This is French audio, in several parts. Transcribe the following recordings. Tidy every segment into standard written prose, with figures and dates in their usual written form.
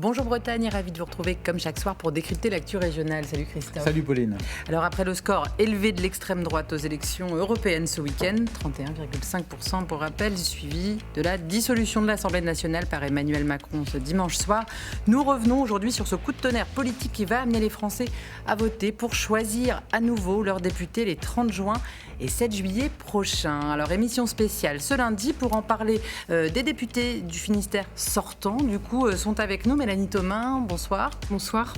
Bonjour Bretagne, ravi de vous retrouver comme chaque soir pour décrypter l'actu régionale. Salut Christophe. Salut Pauline. Alors après le score élevé de l'extrême droite aux élections européennes ce week-end, 31,5% pour rappel, suivi de la dissolution de l'Assemblée nationale par Emmanuel Macron ce dimanche soir, nous revenons aujourd'hui sur ce coup de tonnerre politique qui va amener les Français à voter pour choisir à nouveau leurs députés les 30 juin et 7 juillet prochains. Alors émission spéciale ce lundi pour en parler des députés du Finistère sortants, du coup sont avec nous. Mélanie Thomain, bonsoir. Bonsoir.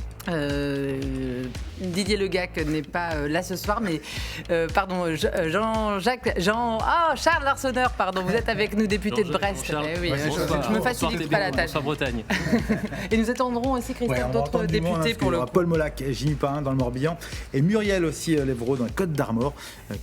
Didier Legac n'est pas là ce soir, mais Charles Larsonneur, pardon, vous êtes avec nous, député de Brest. Oui, je me facilite pas la tâche. Bonsoir Bretagne. Et nous attendrons aussi Christophe d'autres députés pour le coup. Paul Molac, Jimmy Pain dans le Morbihan et Muriel aussi Lévraud dans les Côtes d'Armor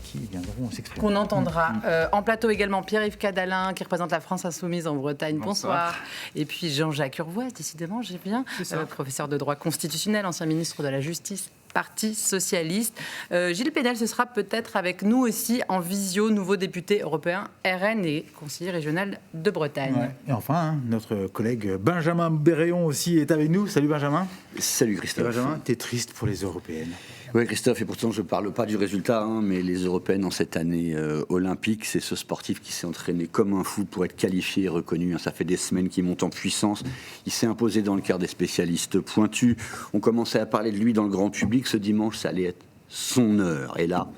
qui viendront s'exprimer. Qu'on entendra. En plateau également Pierre-Yves Cadalin qui représente la France Insoumise en Bretagne. Bonsoir. Et puis Jean-Jacques Urvoas, décidément, j'ai bien, professeur de droit constitutionnel, ancien ministre de la Justice, Parti socialiste. Gilles Pénal, ce sera peut-être avec nous aussi en visio, nouveau député européen RN et conseiller régional de Bretagne. Ouais. Et enfin, notre collègue Benjamin Béréon aussi est avec nous. Salut Benjamin. Salut Christophe. Benjamin, t'es triste pour les européennes. Oui Christophe, et pourtant je ne parle pas du résultat, mais les européennes en cette année olympique, c'est ce sportif qui s'est entraîné comme un fou pour être qualifié et reconnu. Ça fait des semaines qu'il monte en puissance. Il s'est imposé dans le cœur des spécialistes pointus. On commençait à parler de lui dans le grand public. Ce dimanche, ça allait être son heure. Et là,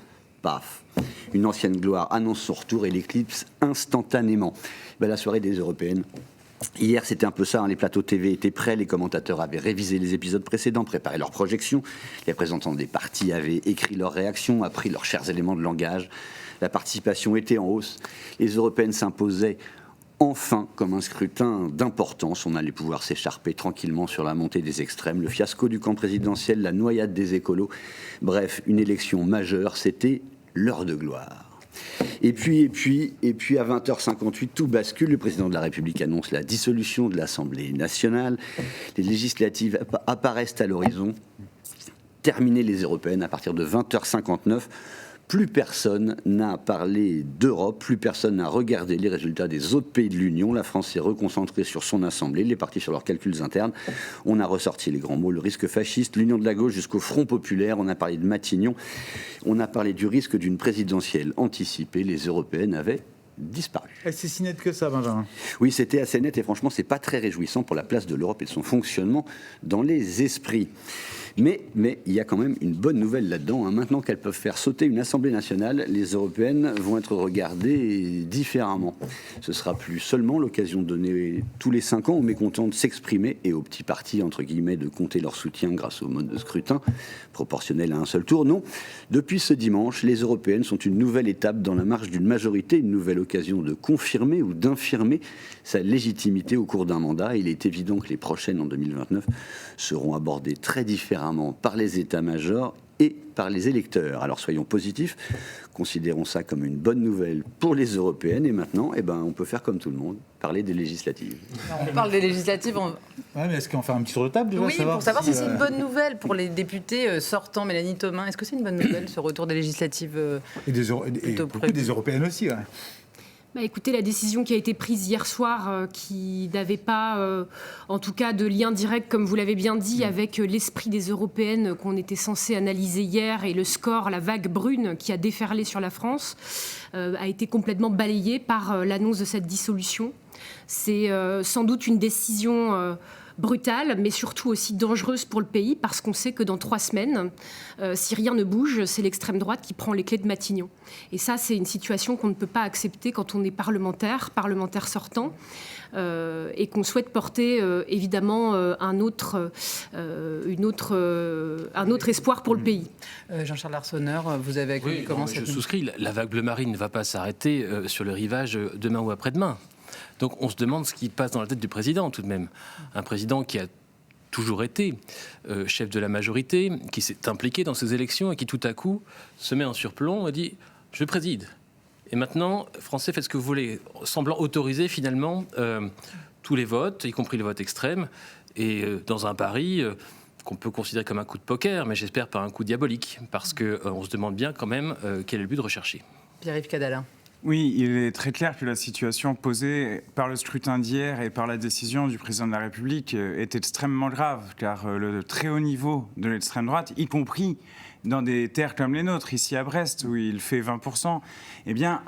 paf, une ancienne gloire annonce son retour et l'éclipse instantanément. La soirée des européennes. Hier, c'était un peu ça, les plateaux TV étaient prêts, les commentateurs avaient révisé les épisodes précédents, préparé leurs projections, les représentants des partis avaient écrit leurs réactions, appris leurs chers éléments de langage, la participation était en hausse, les européennes s'imposaient enfin comme un scrutin d'importance, on allait pouvoir s'écharper tranquillement sur la montée des extrêmes, le fiasco du camp présidentiel, la noyade des écolos, bref, une élection majeure, c'était l'heure de gloire. Et puis à 20h58, tout bascule. Le président de la République annonce la dissolution de l'Assemblée nationale. Les législatives apparaissent à l'horizon. Terminer les européennes à partir de 20h59. Plus personne n'a parlé d'Europe, plus personne n'a regardé les résultats des autres pays de l'Union. La France s'est reconcentrée sur son assemblée, les partis sur leurs calculs internes. On a ressorti les grands mots, le risque fasciste, l'union de la gauche jusqu'au Front populaire. On a parlé de Matignon, on a parlé du risque d'une présidentielle anticipée. Les européennes avaient disparu. Et c'est si net que ça, Benjamin. Oui, c'était assez net et franchement, c'est pas très réjouissant pour la place de l'Europe et de son fonctionnement dans les esprits. Mais il y a quand même une bonne nouvelle là-dedans. Maintenant qu'elles peuvent faire sauter une Assemblée nationale, les européennes vont être regardées différemment. Ce sera plus seulement l'occasion donnée tous les 5 ans aux mécontents de s'exprimer et aux petits partis, entre guillemets, de compter leur soutien grâce au mode de scrutin proportionnel à un seul tour. Non, depuis ce dimanche, les européennes sont une nouvelle étape dans la marche d'une majorité, une nouvelle occasion de confirmer ou d'infirmer sa légitimité au cours d'un mandat. Il est évident que les prochaines, en 2029, seront abordées très différemment par les états-majors et par les électeurs. Alors soyons positifs, considérons ça comme une bonne nouvelle pour les européennes et maintenant, on peut faire comme tout le monde, parler des législatives. Alors, on parle des législatives. Ouais, mais est-ce qu'on fait un petit tour de table déjà, oui, pour savoir si c'est une bonne nouvelle pour les députés sortants. Mélanie Thomain, est-ce que c'est une bonne nouvelle ce retour des législatives et beaucoup des européennes aussi, ouais. Écoutez, la décision qui a été prise hier soir, qui n'avait pas, en tout cas, de lien direct, comme vous l'avez bien dit, avec l'esprit des européennes qu'on était censé analyser hier et le score, la vague brune qui a déferlé sur la France, a été complètement balayée par l'annonce de cette dissolution. C'est sans doute une décision brutale, mais surtout aussi dangereuse pour le pays, parce qu'on sait que dans 3 semaines, si rien ne bouge, c'est l'extrême droite qui prend les clés de Matignon. Et ça, c'est une situation qu'on ne peut pas accepter quand on est parlementaire sortant, et qu'on souhaite porter évidemment un autre espoir pour le pays. Jean-Charles Larsonneur, vous avez accueilli comment je souscris, la vague bleu marine ne va pas s'arrêter sur le rivage demain ou après-demain. Donc on se demande ce qui passe dans la tête du président tout de même. Un président qui a toujours été chef de la majorité, qui s'est impliqué dans ces élections et qui tout à coup se met en surplomb et dit « je préside ». Et maintenant, Français, faites ce que vous voulez, semblant autoriser finalement tous les votes, y compris les votes extrêmes, et dans un pari qu'on peut considérer comme un coup de poker, mais j'espère pas un coup diabolique, parce qu'on se demande bien quand même quel est le but recherché. Pierre-Yves Cadalin. Oui, il est très clair que la situation posée par le scrutin d'hier et par la décision du président de la République est extrêmement grave, car le très haut niveau de l'extrême droite, y compris dans des terres comme les nôtres, ici à Brest, où il fait 20%, eh bien,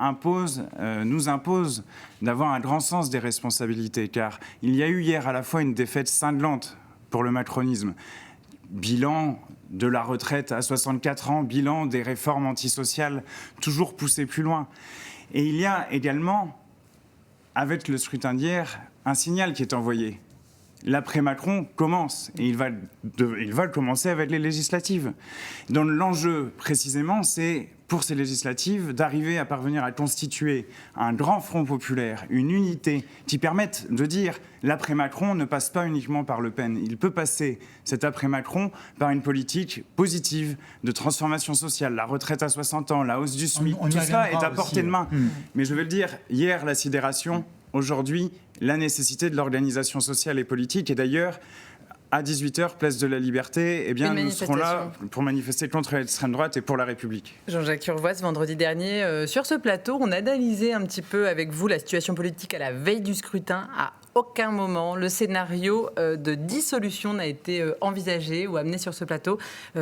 nous impose d'avoir un grand sens des responsabilités, car il y a eu hier à la fois une défaite cinglante pour le macronisme, bilan de la retraite à 64 ans, bilan des réformes antisociales toujours poussées plus loin. Et il y a également, avec le scrutin d'hier, un signal qui est envoyé. L'après-Macron commence, et il va commencer avec les législatives. Donc l'enjeu, précisément, c'est, pour ces législatives, d'arriver à parvenir à constituer un grand front populaire, une unité qui permette de dire l'après-Macron ne passe pas uniquement par Le Pen. Il peut passer, cet après-Macron, par une politique positive de transformation sociale, la retraite à 60 ans, la hausse du SMIC. Tout cela est à portée de main. Mais je vais le dire, hier, la sidération, aujourd'hui, la nécessité de l'organisation sociale et politique. Et d'ailleurs, à 18h, place de la Liberté, eh bien, nous serons là pour manifester contre l'extrême droite et pour la République. Jean-Jacques Urvoas, vendredi dernier, sur ce plateau, on a analysé un petit peu avec vous la situation politique à la veille du scrutin. À aucun moment, le scénario de dissolution n'a été envisagé ou amené sur ce plateau,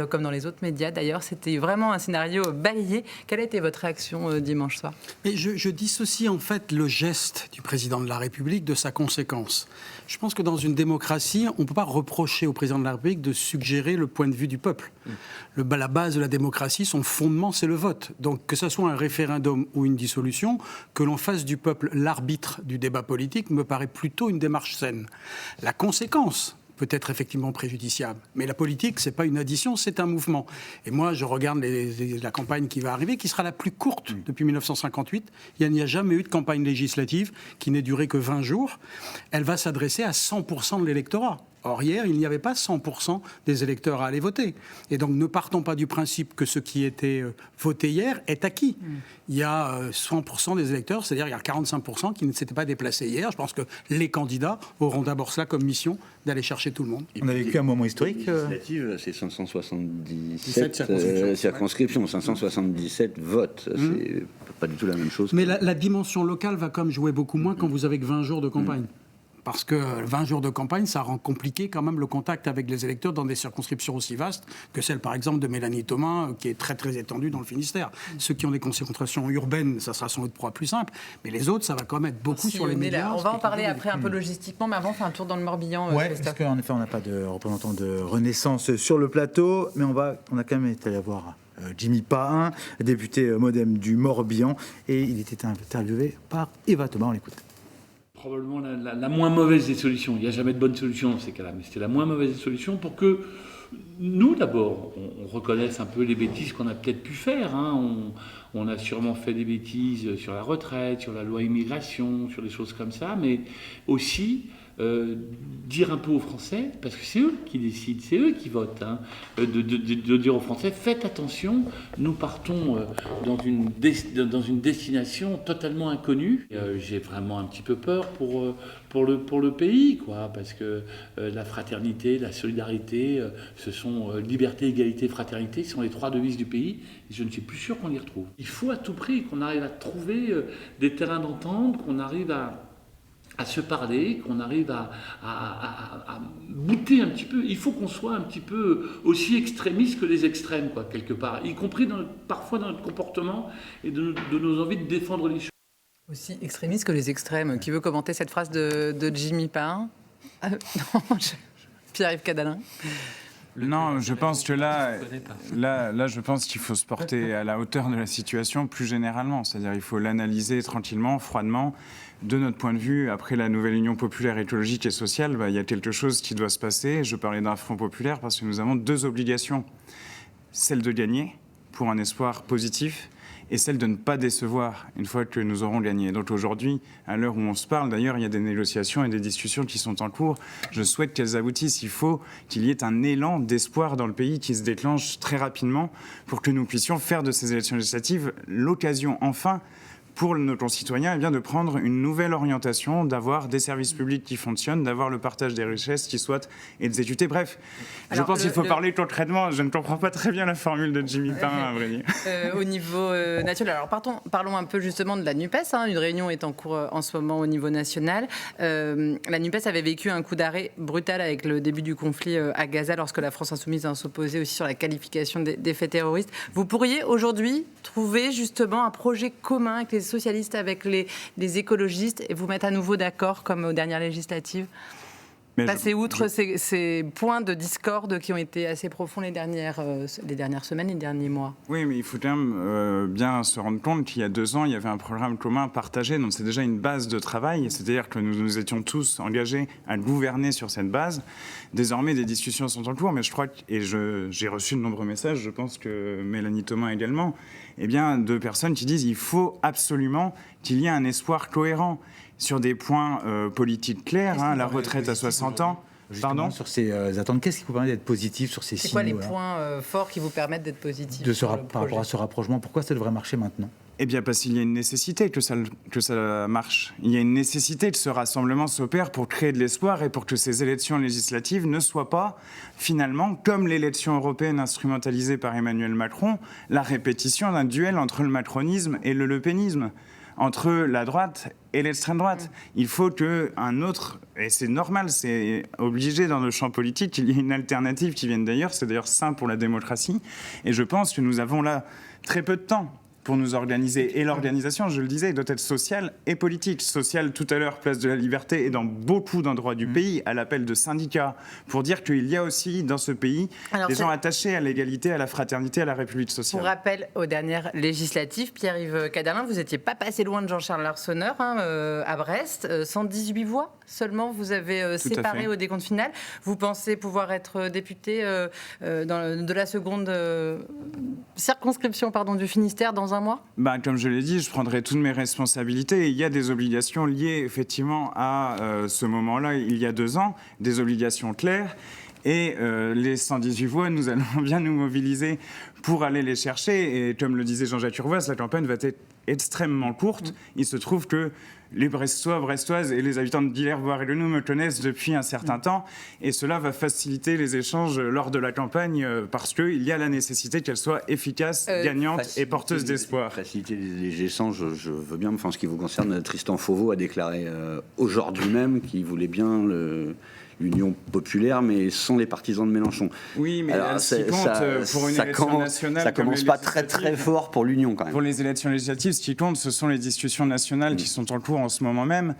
comme dans les autres médias. D'ailleurs, c'était vraiment un scénario balayé. Quelle a été votre réaction dimanche soir ? Mais je dissocie en fait le geste du président de la République de sa conséquence. Je pense que dans une démocratie, on ne peut pas reprocher au président de la République de suggérer le point de vue du peuple. La base de la démocratie, son fondement, c'est le vote. Donc que ce soit un référendum ou une dissolution, que l'on fasse du peuple l'arbitre du débat politique me paraît plutôt une démarche saine. La conséquence peut être effectivement préjudiciable. Mais la politique, ce n'est pas une addition, c'est un mouvement. Et moi, je regarde la campagne qui va arriver, qui sera la plus courte depuis 1958. Il n'y a jamais eu de campagne législative qui n'ait duré que 20 jours. Elle va s'adresser à 100% de l'électorat. Or, hier, il n'y avait pas 100% des électeurs à aller voter. Et donc, ne partons pas du principe que ce qui était voté hier est acquis. Il y a 100% des électeurs, c'est-à-dire il y a 45% qui ne s'étaient pas déplacés hier. Je pense que les candidats auront d'abord cela comme mission d'aller chercher tout le monde. On a vécu un moment historique. Législative, c'est 577 circonscriptions, 577 votes. C'est pas du tout la même chose. Mais la dimension locale va quand même jouer beaucoup moins quand vous avez que 20 jours de campagne. Parce que 20 jours de campagne, ça rend compliqué quand même le contact avec les électeurs dans des circonscriptions aussi vastes que celle, par exemple, de Mélanie Thomas, qui est très, très étendue dans le Finistère. Ceux qui ont des concentrations urbaines, ça sera sans doute plus simple. Mais les autres, ça va quand même être beaucoup sur les médias. On va en parler après un peu logistiquement, mais avant, on fait un tour dans le Morbihan. Oui, parce qu'en effet, on n'a pas de représentant de Renaissance sur le plateau, mais on a quand même été allé voir Jimmy Pahin, député MoDem du Morbihan, et il était interviewé par Eva Thomas. On l'écoute. Probablement la moins mauvaise des solutions. Il n'y a jamais de bonne solution dans ces cas-là, mais c'était la moins mauvaise des solutions pour que nous, d'abord, on reconnaisse un peu les bêtises qu'on a peut-être pu faire. On a sûrement fait des bêtises sur la retraite, sur la loi immigration, sur des choses comme ça, mais aussi dire un peu aux Français, parce que c'est eux qui décident, c'est eux qui votent, de dire aux Français, faites attention, nous partons dans une destination totalement inconnue. J'ai vraiment un petit peu peur pour le pays, quoi, parce que la fraternité, la solidarité, ce sont liberté, égalité, fraternité, ce sont les 3 devises du pays, et je ne suis plus sûr qu'on y retrouve. Il faut à tout prix qu'on arrive à trouver des terrains d'entente, qu'on arrive à se parler, qu'on arrive à bouter un petit peu. Il faut qu'on soit un petit peu aussi extrémiste que les extrêmes, quoi, quelque part, y compris parfois dans notre comportement et de nos envies de défendre les choses. Aussi extrémiste que les extrêmes. Qui veut commenter cette phrase de Jimmy Pahin ? Pierre-Yves Cadalin. Non, je pense que là, je pense qu'il faut se porter à la hauteur de la situation plus généralement. C'est-à-dire, il faut l'analyser tranquillement, froidement. De notre point de vue, après la nouvelle Union populaire écologique et sociale, il y a quelque chose qui doit se passer. Je parlais d'un front populaire parce que nous avons 2 obligations. Celle de gagner, pour un espoir positif, et celle de ne pas décevoir une fois que nous aurons gagné. Donc aujourd'hui, à l'heure où on se parle, d'ailleurs, il y a des négociations et des discussions qui sont en cours. Je souhaite qu'elles aboutissent. Il faut qu'il y ait un élan d'espoir dans le pays qui se déclenche très rapidement pour que nous puissions faire de ces élections législatives l'occasion, enfin, pour nos concitoyens, de prendre une nouvelle orientation, d'avoir des services publics qui fonctionnent, d'avoir le partage des richesses qui soit exécuté. Bref, je pense qu'il faut parler concrètement. Je ne comprends pas très bien la formule de Jimmy Pain, à vrai dire. Au niveau national. Alors parlons un peu justement de la NUPES. Une réunion est en cours en ce moment au niveau national. La NUPES avait vécu un coup d'arrêt brutal avec le début du conflit à Gaza, lorsque la France insoumise s'opposait aussi sur la qualification des faits terroristes. Vous pourriez aujourd'hui trouver justement un projet commun avec les socialistes, avec les écologistes, et vous mettre à nouveau d'accord comme aux dernières législatives? Passer outre ces points de discorde qui ont été assez profonds les dernières semaines, les derniers mois. Oui, mais il faut quand même bien se rendre compte qu'il y a 2 ans, il y avait un programme commun partagé, donc c'est déjà une base de travail, c'est-à-dire que nous nous étions tous engagés à gouverner sur cette base. Désormais, des discussions sont en cours, mais je crois, et j'ai reçu de nombreux messages, je pense que Mélanie Thomas également, de personnes qui disent qu'il faut absolument qu'il y ait un espoir cohérent sur des points politiques clairs, la retraite à 60 ans. Pardon, sur ces attentes, qu'est-ce qui vous permet d'être positif sur ces signaux? C'est quoi les points forts qui vous permettent d'être positif par rapport à ce rapprochement? Pourquoi ça devrait marcher maintenant? Parce qu'il y a une nécessité que ça marche. Il y a une nécessité que ce rassemblement s'opère pour créer de l'espoir et pour que ces élections législatives ne soient pas, finalement, comme l'élection européenne instrumentalisée par Emmanuel Macron, la répétition d'un duel entre le macronisme et le lepénisme, entre la droite et l'extrême droite. Il faut qu'un autre, et c'est normal, c'est obligé dans le champ politique, qu'il y ait une alternative qui vienne d'ailleurs. C'est d'ailleurs sain pour la démocratie. Et je pense que nous avons là très peu de temps pour nous organiser. Et l'organisation, je le disais, doit être sociale et politique. Sociale, tout à l'heure, place de la Liberté, et dans beaucoup d'endroits du pays, à l'appel de syndicats, pour dire qu'il y a aussi dans ce pays des gens attachés à l'égalité, à la fraternité, à la République sociale. Pour rappel, aux dernières législatives, Pierre-Yves Caderlin, vous n'étiez pas passé loin de Jean-Charles Larsonneur à Brest. 118 voix seulement, vous avez séparé au décompte final. Vous pensez pouvoir être député de la seconde circonscription du Finistère dans un mois? Comme je l'ai dit, je prendrai toutes mes responsabilités. Et il y a des obligations liées effectivement à ce moment-là, il y a 2 ans, des obligations claires. Et les 118 voix, nous allons bien nous mobiliser pour aller les chercher. Et comme le disait Jean-Jacques Urvoas, la campagne va être extrêmement courte. Il se trouve que les Brestois, Brestoises et les habitants de Villers, Boire et le Nou me connaissent depuis un certain temps, et cela va faciliter les échanges lors de la campagne parce qu'il y a la nécessité qu'elle soit efficace, gagnante et porteuse d'espoir. Faciliter les échanges, je veux bien. Enfin, ce qui vous concerne, Tristan Fauveau a déclaré aujourd'hui même qu'il voulait bien l'Union populaire, mais sans les partisans de Mélenchon. Oui, mais alors, ce qui compte pour une élection nationale, ça commence pas très très fort pour l'Union quand même. Pour les élections législatives, ce qui compte, ce sont les discussions nationales qui sont en cours en ce moment même.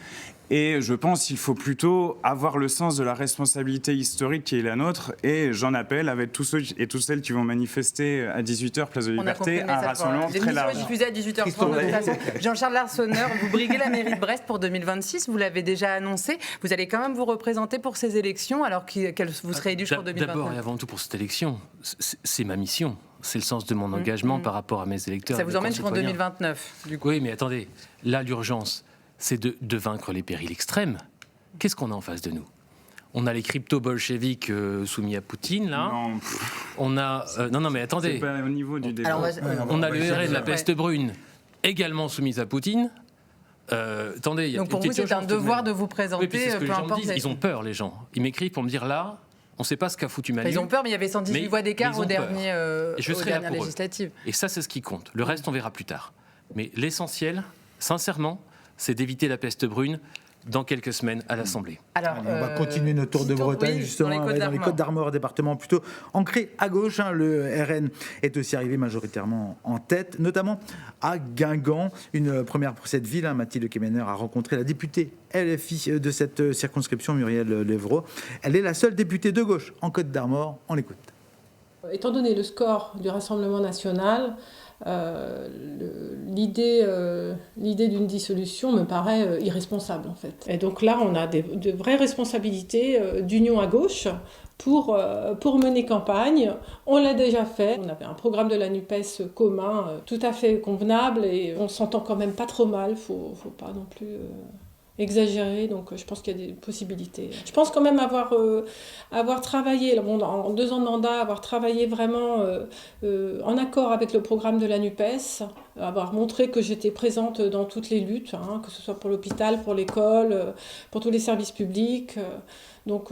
Et je pense qu'il faut plutôt avoir le sens de la responsabilité historique qui est la nôtre. Et j'en appelle avec tous ceux et toutes celles qui vont manifester à 18h, place de Liberté, à un rassemblement très large. L'émission est diffusée à 18h30 de toute façon. Jean-Charles Larsonneur, vous briguez la mairie de Brest pour 2026, vous l'avez déjà annoncé. Vous allez quand même vous représenter pour ces élections, alors qu'elle vous serez élu pour 2029. D'abord et avant tout pour cette élection, c'est ma mission. C'est le sens de mon engagement par rapport à mes électeurs. Ça vous emmène jusqu'en 2029, du coup. Oui, mais attendez, là, l'urgence, c'est de vaincre les périls extrêmes. Qu'est-ce qu'on a en face de nous? On a les crypto-bolcheviques soumis à Poutine, là. Non. On a... non, mais attendez. C'est pas au niveau du débat. On a le RN de la peste brune, également soumise à Poutine. Attendez, donc pour vous, c'est un devoir de vous présenter, peu importe. Ils ont peur, les gens. Ils m'écrivent pour me dire là... On ne sait pas ce qu'a foutu Manu. Ils ont peur, mais il y avait 118 voix d'écart aux dernières législatives. Et ça, c'est ce qui compte. Le reste, on verra plus tard. Mais l'essentiel, sincèrement, c'est d'éviter la peste brune dans quelques semaines à l'Assemblée. Alors, on va continuer notre tour de Bretagne, justement, dans les Côtes-d'Armor, département plutôt ancré à gauche. Le RN est aussi arrivé majoritairement en tête, notamment à Guingamp. Une première pour cette ville. Mathilde Kemener a rencontré la députée LFI de cette circonscription, Muriel Lévrault. Elle est la seule députée de gauche en Côtes-d'Armor. On l'écoute. Étant donné le score du Rassemblement national, l'idée d'une dissolution me paraît irresponsable en fait. Et donc là, on a de vraies responsabilités d'union à gauche pour mener campagne. On l'a déjà fait. On avait un programme de la NUPES commun tout à fait convenable et on s'entend quand même pas trop mal. Faut pas non plus exagéré, donc je pense qu'il y a des possibilités. Je pense quand même avoir travaillé, en 2 ans de mandat, avoir travaillé vraiment en accord avec le programme de la NUPES, avoir montré que j'étais présente dans toutes les luttes, que ce soit pour l'hôpital, pour l'école, pour tous les services publics. Donc,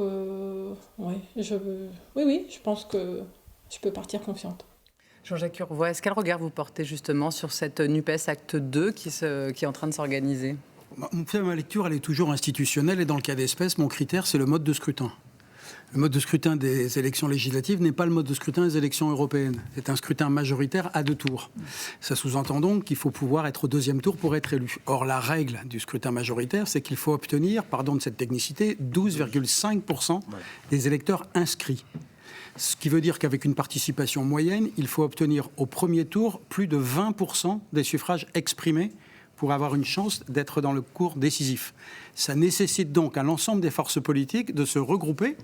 je pense que je peux partir confiante. Jean-Jacques Urvoas, quel regard vous portez justement sur cette NUPES Acte 2 qui est en train de s'organiser ? Ma lecture, elle est toujours institutionnelle et dans le cas d'espèce, mon critère, c'est le mode de scrutin. Le mode de scrutin des élections législatives n'est pas le mode de scrutin des élections européennes. C'est un scrutin majoritaire à 2 tours. Ça sous-entend donc qu'il faut pouvoir être au 2e tour pour être élu. Or, la règle du scrutin majoritaire, c'est qu'il faut obtenir, pardon de cette technicité, 12,5% des électeurs inscrits. Ce qui veut dire qu'avec une participation moyenne, il faut obtenir au premier tour plus de 20% des suffrages exprimés pour avoir une chance d'être dans le cours décisif. Ça nécessite donc à l'ensemble des forces politiques de se regrouper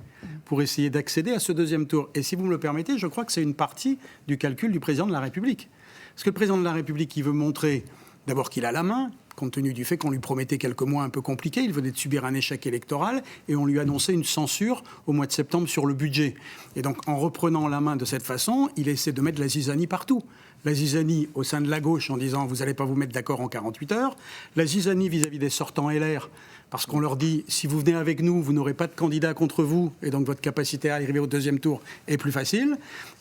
pour essayer d'accéder à ce 2e tour. Et si vous me le permettez, je crois que c'est une partie du calcul du président de la République. Parce que le président de la République, il veut montrer d'abord qu'il a la main, compte tenu du fait qu'on lui promettait quelques mois un peu compliqués. Il venait de subir un échec électoral et on lui annonçait une censure au mois de septembre sur le budget. Et donc, en reprenant la main de cette façon, il essaie de mettre la zizanie partout. La zizanie au sein de la gauche en disant « vous n'allez pas vous mettre d'accord en 48 heures ». La zizanie vis-à-vis des sortants LR, parce qu'on leur dit « si vous venez avec nous, vous n'aurez pas de candidat contre vous et donc votre capacité à arriver au 2e tour est plus facile ».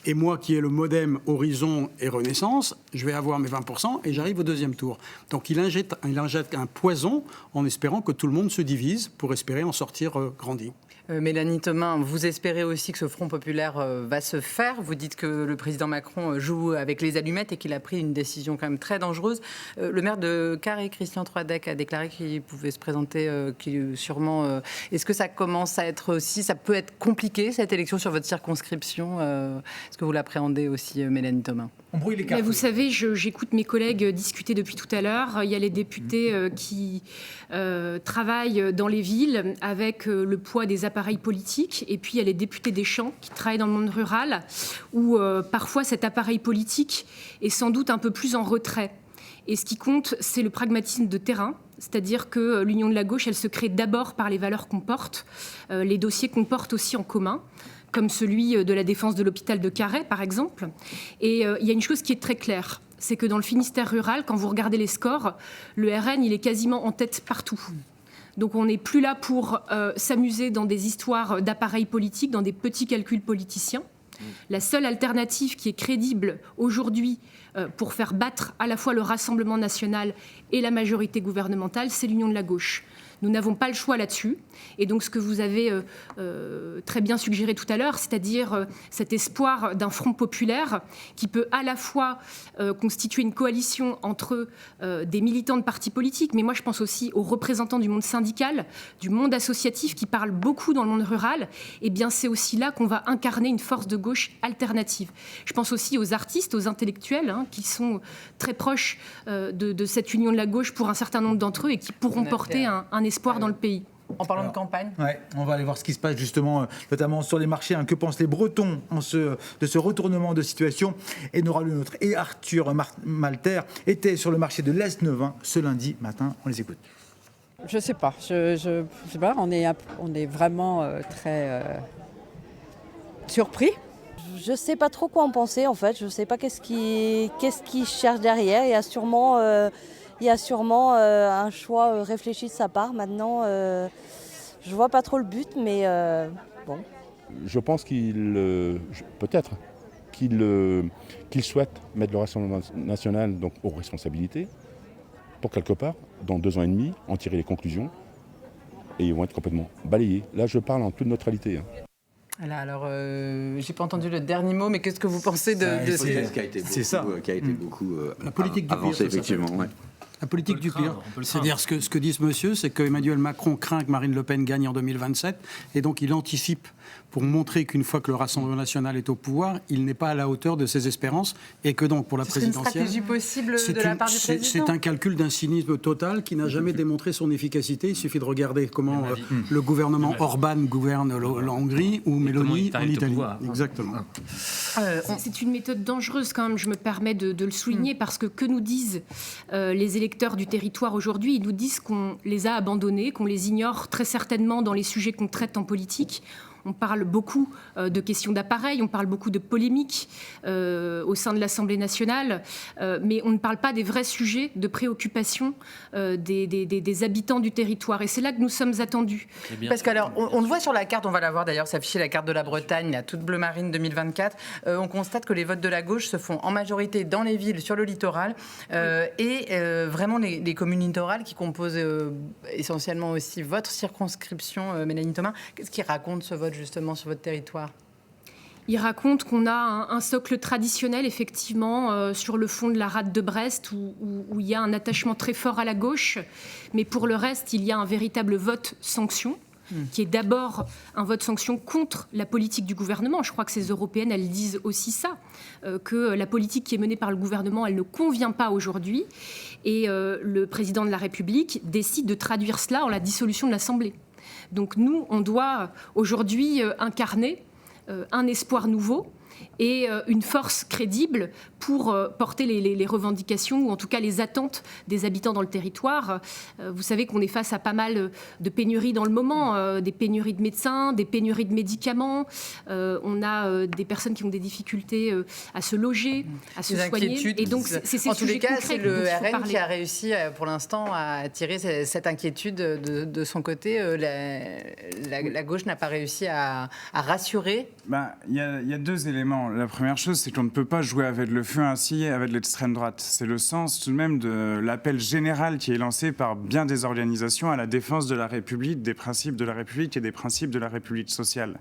Et moi qui ai le modem Horizon et Renaissance, je vais avoir mes 20% et j'arrive au 2e tour. Donc il injecte un poison en espérant que tout le monde se divise pour espérer en sortir grandi. Mélanie Thomas, vous espérez aussi que ce Front populaire va se faire. Vous dites que le président Macron joue avec les allumettes et qu'il a pris une décision quand même très dangereuse. Le maire de Carhaix, Christian Troadec, a déclaré qu'il pouvait se présenter, sûrement. Est-ce que ça commence à être aussi, ça peut être compliqué cette élection sur votre circonscription? Est-ce que vous l'appréhendez aussi, Mélanie Thomas? On brouille les cartes. Vous savez, j'écoute mes collègues discuter depuis tout à l'heure. Il y a les députés qui travaillent dans les villes avec le poids des appareils politiques. Et puis, il y a les députés des champs qui travaillent dans le monde rural, où parfois cet appareil politique est sans doute un peu plus en retrait. Et ce qui compte, c'est le pragmatisme de terrain. C'est-à-dire que l'union de la gauche, elle se crée d'abord par les valeurs qu'on porte, les dossiers qu'on porte aussi en commun, comme celui de la défense de l'hôpital de Carhaix, par exemple. Et il y a une chose qui est très claire, c'est que dans le Finistère rural, quand vous regardez les scores, le RN, il est quasiment en tête partout. Donc on n'est plus là pour s'amuser dans des histoires d'appareils politiques, dans des petits calculs politiciens. La seule alternative qui est crédible aujourd'hui pour faire battre à la fois le Rassemblement national et la majorité gouvernementale, c'est l'union de la gauche. Nous n'avons pas le choix là-dessus. Et donc ce que vous avez très bien suggéré tout à l'heure, c'est-à-dire cet espoir d'un front populaire qui peut à la fois constituer une coalition entre des militants de partis politiques, mais moi je pense aussi aux représentants du monde syndical, du monde associatif qui parlent beaucoup dans le monde rural, et bien c'est aussi là qu'on va incarner une force de gauche alternative. Je pense aussi aux artistes, aux intellectuels, qui sont très proches de cette union de la gauche pour un certain nombre d'entre eux et qui pourront porter un espoir dans le pays. En parlant de campagne, on va aller voir ce qui se passe justement, notamment sur les marchés. Que pensent les Bretons de ce retournement de situation? Et Nora Le Nôtre et Arthur Malter étaient sur le marché de l'Est-Neuvin ce lundi matin. On les écoute. Je sais pas. Je sais pas. On est vraiment très surpris. Je ne sais pas trop quoi en penser en fait. Je ne sais pas qu'est-ce qui cherche derrière. Il y a sûrement un choix réfléchi de sa part. Maintenant, je vois pas trop le but, mais bon. Je pense peut-être qu'il souhaite mettre le Rassemblement national donc, aux responsabilités pour quelque part, dans 2 ans et demi, en tirer les conclusions et ils vont être complètement balayés. Là, je parle en toute neutralité. Là, alors, j'ai pas entendu le dernier mot, mais qu'est-ce que vous pensez de hypothèse qui a été beaucoup la politique avancée, effectivement. La politique du pire. C'est-à-dire ce que dit ce monsieur, c'est qu'Emmanuel Macron craint que Marine Le Pen gagne en 2027 et donc il anticipe pour montrer qu'une fois que le Rassemblement national est au pouvoir, il n'est pas à la hauteur de ses espérances et que donc pour la présidentielle... C'est une stratégie possible de la part du président? C'est un calcul d'un cynisme total qui n'a jamais démontré son efficacité. Il suffit de regarder comment le gouvernement Orban gouverne la Hongrie ou Meloni en Italie. Exactement. C'est une méthode dangereuse quand même, je me permets de le souligner, parce que nous disent les les électeurs du territoire aujourd'hui, ils nous disent qu'on les a abandonnés, qu'on les ignore très certainement dans les sujets qu'on traite en politique. On parle beaucoup de questions d'appareil, on parle beaucoup de polémiques au sein de l'Assemblée nationale, mais on ne parle pas des vrais sujets de préoccupation des habitants du territoire. Et c'est là que nous sommes attendus. Parce qu'alors, on le voit sur la carte, on va la voir d'ailleurs s'afficher, la carte de la Bretagne, la toute bleu marine 2024. On constate que les votes de la gauche se font en majorité dans les villes, sur le littoral, et vraiment les communes littorales qui composent essentiellement aussi votre circonscription, Mélanie Thomas. Qu'est-ce qui raconte ce vote justement sur votre territoire? Il raconte qu'on a un socle traditionnel, effectivement, sur le fond de la rade de Brest, où il y a un attachement très fort à la gauche. Mais pour le reste, il y a un véritable vote sanction, qui est d'abord un vote sanction contre la politique du gouvernement. Je crois que ces européennes, elles disent aussi ça, que la politique qui est menée par le gouvernement, elle ne convient pas aujourd'hui. Et le président de la République décide de traduire cela en la dissolution de l'Assemblée. Donc nous, on doit aujourd'hui incarner un espoir nouveau et une force crédible pour porter les revendications ou en tout cas les attentes des habitants dans le territoire. Vous savez qu'on est face à pas mal de pénuries dans le moment, des pénuries de médecins, des pénuries de médicaments. On a des personnes qui ont des difficultés à se loger, à se soigner. Et donc c'est ces en tous les cas, c'est le RN parler. qui a réussi pour l'instant à tirer cette inquiétude de son côté. La gauche n'a pas réussi à rassurer. Il y a deux éléments. La première chose, c'est qu'on ne peut pas jouer avec le feu ainsi avec l'extrême droite. C'est le sens tout de même de l'appel général qui est lancé par bien des organisations à la défense de la République, des principes de la République et des principes de la République sociale.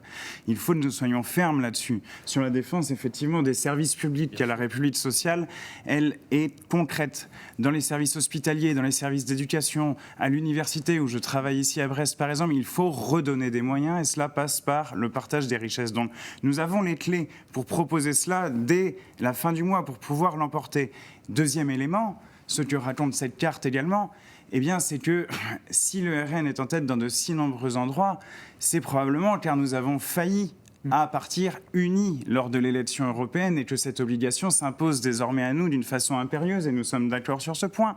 Il faut que nous soyons fermes là-dessus. Sur la défense, effectivement, des services publics qu'à la République sociale, elle est concrète. Dans les services hospitaliers, dans les services d'éducation, à l'université où je travaille ici à Brest, par exemple, il faut redonner des moyens et cela passe par le partage des richesses. Donc, nous avons les clés pour proposer cela dès la fin du mois pour pouvoir l'emporter. Deuxième élément, ce que raconte cette carte également, eh bien, c'est que si le RN est en tête dans de si nombreux endroits, c'est probablement car nous avons failli à partir unis lors de l'élection européenne et que cette obligation s'impose désormais à nous d'une façon impérieuse et nous sommes d'accord sur ce point.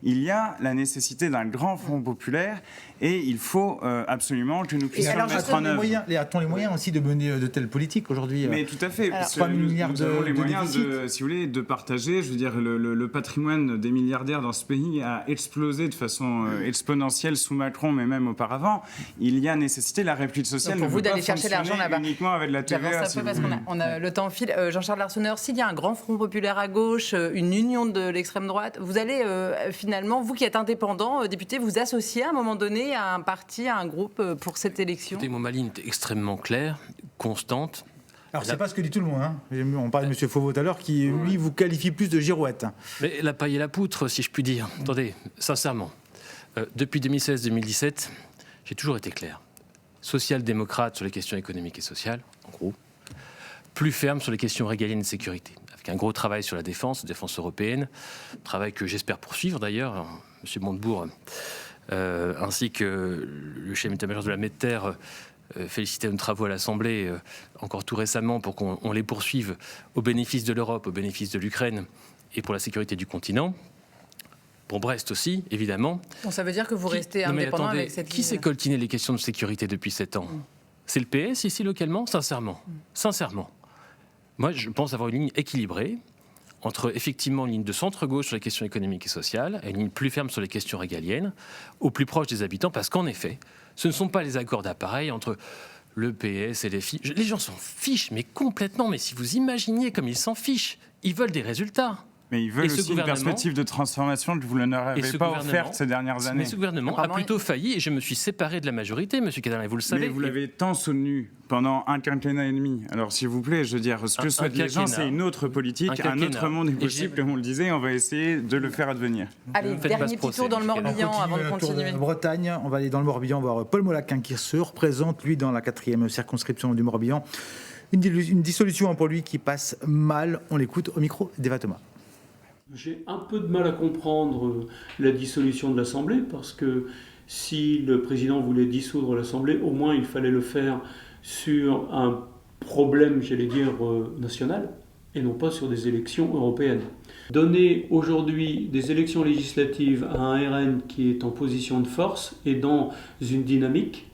Il y a la nécessité d'un grand front populaire et il faut absolument que nous puissions le mettre en œuvre. A-t-on les moyens aussi de mener de telles politiques aujourd'hui? Mais tout à fait. Alors, 3 000 milliards nous avons les moyens déficit. si vous voulez, de partager. Je veux dire, le patrimoine des milliardaires dans ce pays a explosé de façon exponentielle sous Macron, mais même auparavant. Il y a nécessité, la République sociale pour ne vous peut pas d'aller chercher l'argent fonctionner là-bas. uniquement avec la TVA. J'avance un peu parce qu'on a le temps file. Jean-Charles Larsonneur, s'il y a un grand front populaire à gauche, une union de l'extrême droite, vous allez finalement, vous qui êtes indépendant, député, vous associer à un moment donné à un parti, à un groupe pour cette élection? Écoutez, ma ligne est extrêmement claire, constante. Alors, c'est pas ce que dit tout le monde. Hein. On parlait de M. Fauveau tout à l'heure, qui, lui, vous qualifie plus de girouette. Mais la paille et la poutre, si je puis dire. Attendez, sincèrement, depuis 2016-2017, j'ai toujours été clair. Social-démocrate sur les questions économiques et sociales, en gros. Plus ferme sur les questions régaliennes de sécurité. Avec un gros travail sur la défense européenne. Travail que j'espère poursuivre d'ailleurs. M. Montebourg, ainsi que le chef d'état-major de la Medter, féliciter nos travaux à l'Assemblée encore tout récemment pour qu'on les poursuive au bénéfice de l'Europe, au bénéfice de l'Ukraine et pour la sécurité du continent. Pour Brest aussi, évidemment. Bon, ça veut dire que vous restez indépendant avec cette Qui s'est coltiné les questions de sécurité depuis 7 ans? C'est le PS ici localement? Sincèrement. Sincèrement. Moi, je pense avoir une ligne équilibrée entre effectivement une ligne de centre-gauche sur les questions économiques et sociales et une ligne plus ferme sur les questions régaliennes, au plus proche des habitants, parce qu'en effet, ce ne sont pas les accords d'appareil entre le PS et les filles. Les gens s'en fichent, mais complètement. Mais si vous imaginiez comme ils s'en fichent, ils veulent des résultats. Mais ils veulent aussi une perspective de transformation que vous ne leur avez pas offerte ces dernières années. Mais ce gouvernement a plutôt failli et je me suis séparé de la majorité, M. Cadalin, et vous le savez. Mais vous l'avez tant soutenu pendant un quinquennat et demi. Alors s'il vous plaît, je veux dire, ce que souhaitent les gens, c'est une autre politique, un autre monde est possible, comme on le disait, on va essayer de le faire advenir. Allez, dernier petit tour dans le Morbihan avant de continuer. Bretagne, on va aller dans le Morbihan voir Paul Molaquin qui se représente, lui, dans la 4e circonscription du Morbihan. Une dissolution pour lui qui passe mal. On l'écoute au micro d'Eva Thomas. J'ai un peu de mal à comprendre la dissolution de l'Assemblée, parce que si le président voulait dissoudre l'Assemblée, au moins il fallait le faire sur un problème, j'allais dire, national, et non pas sur des élections européennes. Donner aujourd'hui des élections législatives à un RN qui est en position de force et dans une dynamique,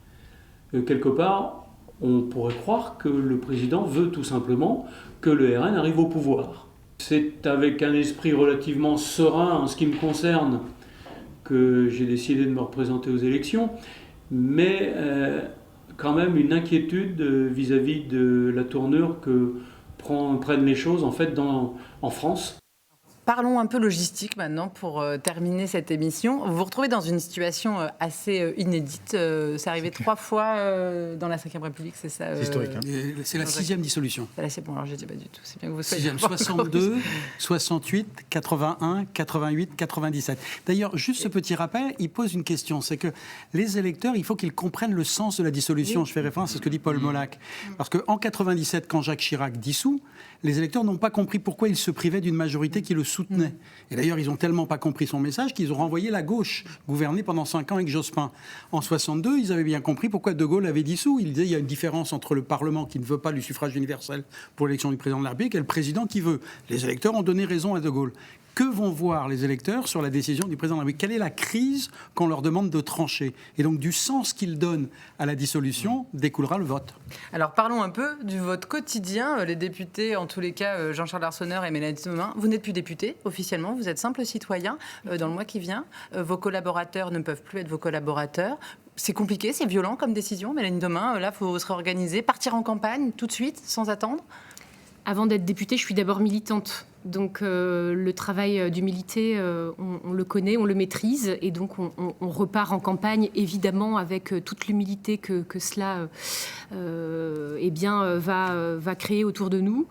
quelque part, on pourrait croire que le président veut tout simplement que le RN arrive au pouvoir. C'est avec un esprit relativement serein en ce qui me concerne que j'ai décidé de me représenter aux élections, mais quand même une inquiétude vis-à-vis de la tournure que prennent les choses en fait en France. Parlons un peu logistique maintenant pour terminer cette émission. Vous vous retrouvez dans une situation assez inédite. C'est arrivé 3 fois dans la Ve République, c'est ça C'est historique. C'est la 6e dissolution. Là, c'est bon, alors je ne dis pas du tout. C'est bien que vous soyez 6e, 62, 68, 81, 88, 97. D'ailleurs, juste ce petit rappel, il pose une question. C'est que les électeurs, il faut qu'ils comprennent le sens de la dissolution. Oui. Je fais référence à ce que dit Paul Molac. Parce qu'en 97, quand Jacques Chirac dissout, les électeurs n'ont pas compris pourquoi il se privait d'une majorité qui le soutenait. Et d'ailleurs, ils n'ont tellement pas compris son message qu'ils ont renvoyé la gauche gouverner pendant 5 ans avec Jospin. En 62, ils avaient bien compris pourquoi De Gaulle avait dissous. Il disait qu'il y a une différence entre le Parlement qui ne veut pas du suffrage universel pour l'élection du président de la République et le président qui veut. Les électeurs ont donné raison à De Gaulle. Que vont voir les électeurs sur la décision du président de la République ? Quelle est la crise qu'on leur demande de trancher ? Et donc, du sens qu'ils donnent à la dissolution découlera le vote. Alors, parlons un peu du vote quotidien. Les députés, en tous les cas, Jean-Charles Arsenault et Mélanie Thomas, vous n'êtes plus députés officiellement, vous êtes simples citoyens dans le mois qui vient. Vos collaborateurs ne peuvent plus être vos collaborateurs. C'est compliqué, c'est violent comme décision. Mélanie Thomas, là, il faut se réorganiser, partir en campagne tout de suite, sans attendre. Avant d'être députée, je suis d'abord militante. Donc le travail d'humilité, on le connaît, on le maîtrise. Et donc on repart en campagne, évidemment, avec toute l'humilité que cela va créer autour de nous.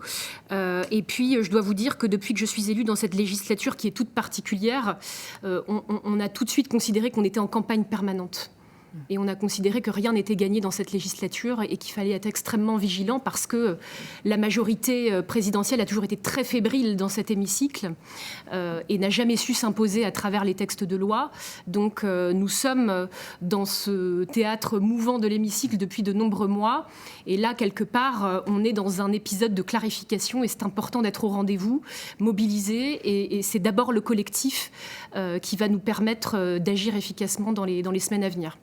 Et puis, je dois vous dire que depuis que je suis élue dans cette législature qui est toute particulière, on a tout de suite considéré qu'on était en campagne permanente. Et on a considéré que rien n'était gagné dans cette législature et qu'il fallait être extrêmement vigilant parce que la majorité présidentielle a toujours été très fébrile dans cet hémicycle et n'a jamais su s'imposer à travers les textes de loi. Donc nous sommes dans ce théâtre mouvant de l'hémicycle depuis de nombreux mois. Et là, quelque part, on est dans un épisode de clarification et c'est important d'être au rendez-vous, mobilisé. Et c'est d'abord le collectif qui va nous permettre d'agir efficacement dans les semaines à venir.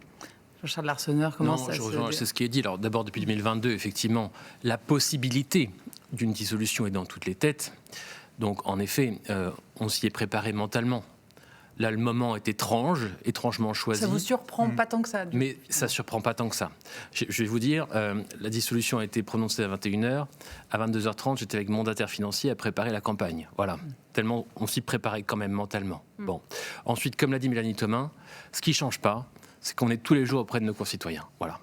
Jean-Charles Arsenault, comment ça se... C'est ce qui est dit. Alors d'abord, depuis 2022, effectivement, la possibilité d'une dissolution est dans toutes les têtes. Donc, en effet, on s'y est préparé mentalement. Là, le moment est étrangement choisi. Ça vous surprend pas tant que ça? Mais ça ne surprend pas tant que ça. Je vais vous dire, la dissolution a été prononcée à 21h. À 22h30, j'étais avec mon mandataire financier à préparer la campagne. Voilà. Tellement on s'y préparait quand même mentalement. Bon. Ensuite, comme l'a dit Mélanie Thomas, ce qui ne change pas, c'est qu'on est tous les jours auprès de nos concitoyens. Voilà.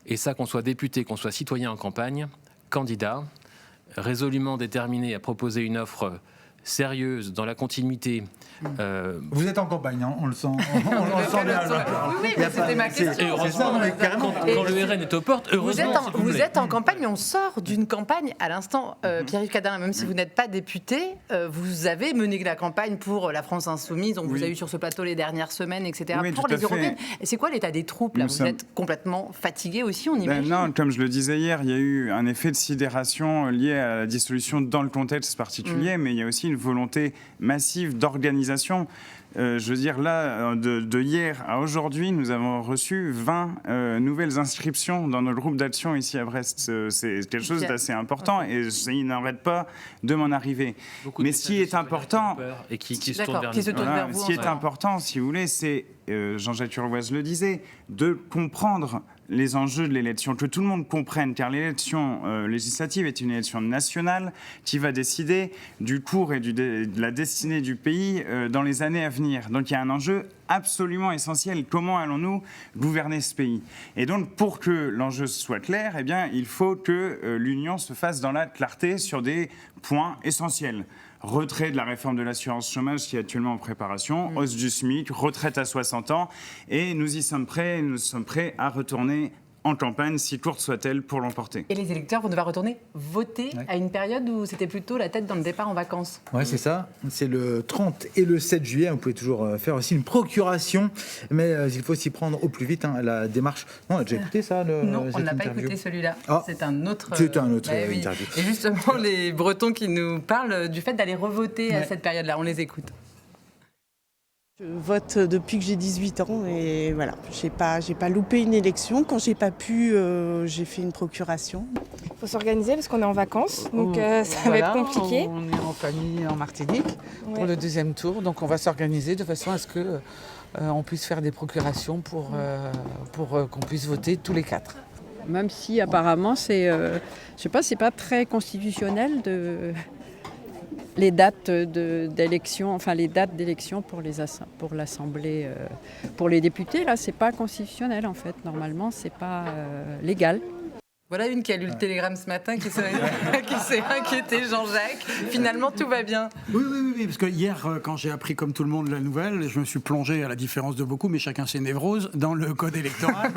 Et ça, qu'on soit député, qu'on soit citoyen en campagne, candidat, résolument déterminé à proposer une offre sérieuse, dans la continuité. Vous êtes en campagne, hein, on le sent. On le sent bien. Oui, mais c'était ma question. Heureusement, quand le RN est aux portes, heureusement. Vous êtes en campagne, mais on sort d'une campagne. À l'instant, Pierre-Yves Cadin, même si vous n'êtes pas député, vous avez mené la campagne pour la France Insoumise. On vous a eu sur ce plateau les dernières semaines, etc. Oui, pour les européennes. Et c'est quoi l'état des troupes là? Vous êtes complètement fatigué aussi, on imagine. Non, comme je le disais hier, il y a eu un effet de sidération lié à la dissolution dans le contexte particulier, mais il y a aussi une volonté massive d'organisation. Je veux dire, là, de hier à aujourd'hui, nous avons reçu 20 nouvelles inscriptions dans notre groupe d'action ici à Brest. C'est quelque chose d'assez important et il n'arrête pas de m'en arriver. Mais ce qui est important, et qui se tourne vers nous. Ce qui est important, si vous voulez, c'est, Jean-Jacques Urvoas le disait, de comprendre les enjeux de l'élection, que tout le monde comprenne, car l'élection législative est une élection nationale qui va décider du cours et de la destinée du pays dans les années à venir. Donc il y a un enjeu absolument essentiel. Comment allons-nous gouverner ce pays? Et donc pour que l'enjeu soit clair, eh bien, il faut que l'Union se fasse dans la clarté sur des points essentiels. Retrait de la réforme de l'assurance chômage qui est actuellement en préparation, hausse du SMIC, retraite à 60 ans, et nous sommes prêts à retourner en campagne, si courte soit-elle, pour l'emporter. Et les électeurs vont devoir retourner voter à une période où c'était plutôt la tête dans le départ en vacances. Oui, c'est ça. C'est le 30 et le 7 juillet. Vous pouvez toujours faire aussi une procuration, mais il faut s'y prendre au plus vite. La démarche. Non, on a déjà écouté ça Non, on n'a pas écouté celui-là. C'est un autre. C'est un autre oui. interview. Et justement, les Bretons qui nous parlent du fait d'aller revoter à cette période-là. On les écoute. Je vote depuis que j'ai 18 ans et voilà, j'ai pas loupé une élection. Quand j'ai pas pu, j'ai fait une procuration. Il faut s'organiser parce qu'on est en vacances, donc ça va être compliqué. On est en famille en Martinique pour le deuxième tour, donc on va s'organiser de façon à ce que on puisse faire des procurations pour qu'on puisse voter tous les 4. Même si apparemment c'est, je sais pas, c'est pas très constitutionnel les dates d'élection, enfin les dates d'élection pour l'Assemblée, pour les députés, là, c'est pas constitutionnel en fait. Normalement, c'est pas légal. Voilà une qui a lu le télégramme ce matin, qui s'est inquiété, Jean-Jacques. Finalement, tout va bien. Oui, parce que hier, quand j'ai appris comme tout le monde la nouvelle, je me suis plongé, à la différence de beaucoup, mais chacun ses névroses, dans le code électoral.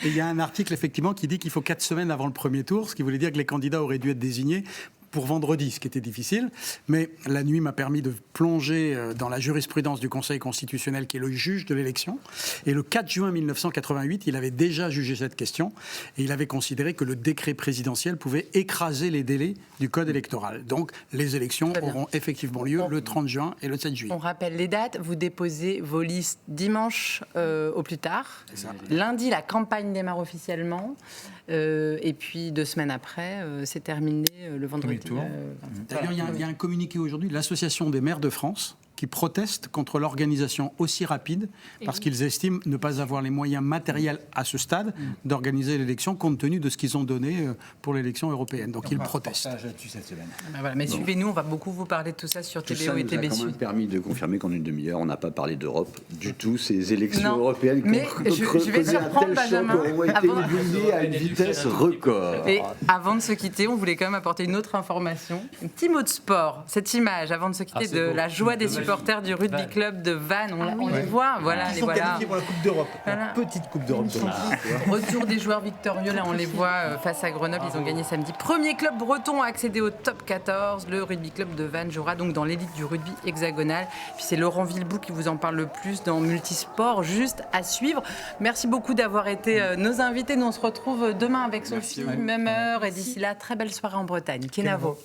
Et il y a un article, effectivement, qui dit qu'il faut 4 semaines avant le premier tour, ce qui voulait dire que les candidats auraient dû être désignés pour vendredi, ce qui était difficile. Mais la nuit m'a permis de plonger dans la jurisprudence du Conseil constitutionnel, qui est le juge de l'élection. Et le 4 juin 1988, il avait déjà jugé cette question et il avait considéré que le décret présidentiel pouvait écraser les délais du code électoral. Donc, les élections auront effectivement lieu le 30 juin et le 7 juillet. On rappelle les dates. Vous déposez vos listes dimanche au plus tard. Lundi, la campagne démarre officiellement. Et puis 2 semaines après, c'est terminé le vendredi. D'ailleurs, il y a un communiqué aujourd'hui de l'Association des maires de France qui protestent contre l'organisation aussi rapide parce qu'ils estiment ne pas avoir les moyens matériels à ce stade d'organiser l'élection compte tenu de ce qu'ils ont donné pour l'élection européenne. Donc ils protestent. Cette semaine. Mais suivez-nous, on va beaucoup vous parler de tout ça sur TBO et TB Sud. Ça nous a quand même permis de confirmer qu'en une demi-heure, on n'a pas parlé d'Europe du tout. Ces élections européennes je vais surprendre Benjamin. Ont été oubliées à une vitesse record. Et avant de se quitter, on voulait quand même apporter une autre information. Un petit mot de sport. Cette image, avant de se quitter, de la joie des supporters du rugby club de Vannes. On les voit, voilà. Ils sont qualifiés pour la Coupe d'Europe. La petite Coupe d'Europe. Retour des joueurs victorieux, là on les voit face à Grenoble, ils ont gagné samedi. Premier club breton à accéder au top 14. Le rugby club de Vannes jouera donc dans l'élite du rugby hexagonal. Puis c'est Laurent Villebout qui vous en parle le plus dans Multisport, juste à suivre. Merci beaucoup d'avoir été nos invités. Nous on se retrouve demain avec Sophie, même heure. Et d'ici là, très belle soirée en Bretagne. Kenavo.